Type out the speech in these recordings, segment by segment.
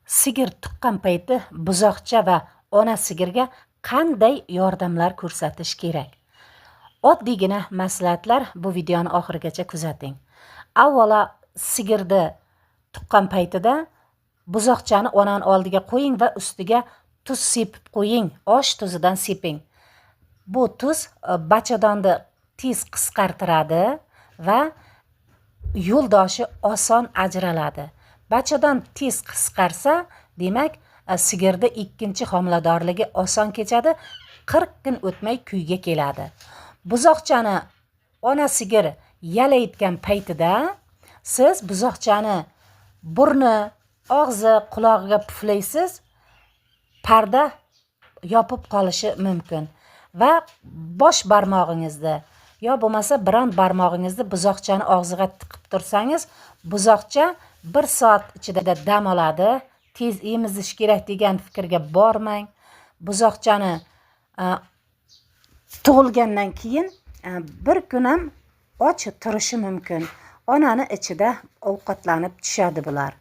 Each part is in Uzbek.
Sigir tuqqan payti buzoqcha va ona sigirga qanday yordamlar ko'rsatish kerak? Oddiygina maslahatlar, bu videoni oxirigacha kuzating. Avvalo, sigirni tuqqan paytida buzoqchani onani oldiga qo'ying va ustiga tuz sepib qo'ying. Osh tuzidan seping. Bu tuz bachadonni tez qisqartiradi va yo'ldoshi oson ajraladi. Bachadon tez qisqarsa, demak, sigirda ikkinchi homiladorligi oson kechadi, 40 kun o'tmay kuyga keladi. Buzoqchani ona sigir yalayotgan paytida siz buzoqchani burni, og'zi, qulog'iga puflaysiz, parda yopib qolishi mumkin va bosh barmog'ingizni yo bo'lmasa biron barmog'ingizni buzoqchani og'ziga tiqib tursangiz, buzoqcha 1 soat ichida dam oladi. Tez emizish kerak degan fikrga bormang. Buzoqchani tug'ilgandan keyin 1 kun ham och turishi mumkin. Onani ichida ovqatlanib tushadi bular.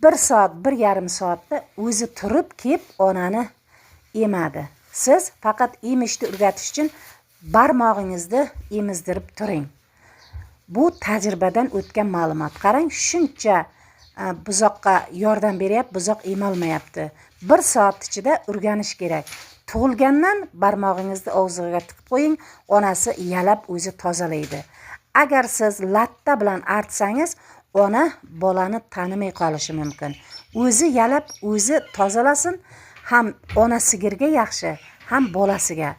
1 soat, 1,5 soatda o'zi turib kelib onani emadi. Siz faqat emishni o'rgatish uchun barmog'ingizni emizdirib turing. Bu tajribadan o'tgan ma'lumot. Qarang, shuncha buzoqqa yordam beryapti, buzoq emalmayapti. 1 soat ichida o'rganish kerak. Tug'ilgandan barmog'ingizni og'ziga tiqib qo'ying, onasi yalab o'zi tozalaydi. Agar siz latta bilan artsangiz, ona bolani tanimay qolishi mumkin. O'zi yalab, o'zi tozalasin, ham ona sigirga yaxshi, ham bolasiga.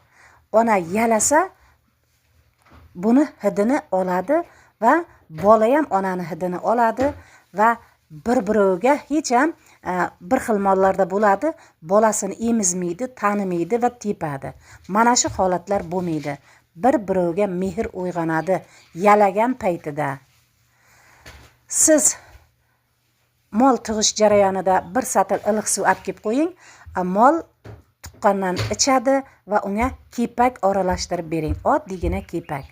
Ona yalasa buni hidini oladi va bola ham onani hidini oladi va bir-biriga hech ham bir xil mollarda bo'ladi, bolasini emizmaydi, tanimaydi va tepadi. Mana shu holatlar bo'lmaydi. Bir-biriga mehr uyg'onadi yalagan paytida. Siz mol tug'ish jarayonida 1 satil iliq suv olib kelib qo'ying, mol tuqqandan ichadi va unga kepak aralashtirib bering. Oddiygina kepak.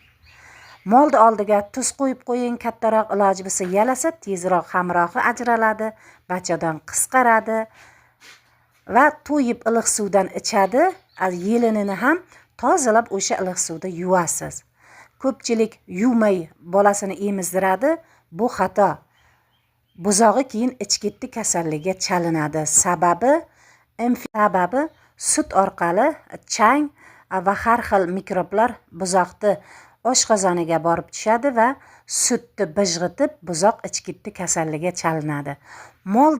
Molni oldiga tuz qo'yib qo'ying, kattaroq iloji bo'lsa yalasa, tezroq hamrohi ajraladi, bachadon qisqaradi va to'yib iliq suvdan ichadi. Yelinini ham tozalab o'sha iliq suvda yuvasiz. Ko'pchilik yuvmay bolasini emizdiradi, bu xato. Buzog'i keyin ichketdi kasalligiga chalinadi. Sababi sut orqali chang va har xil mikroblar buzoqni oshqozoniga borib tushadi va sutni bijg'itib buzoq ichketdi kasalligiga chalinadi. Mol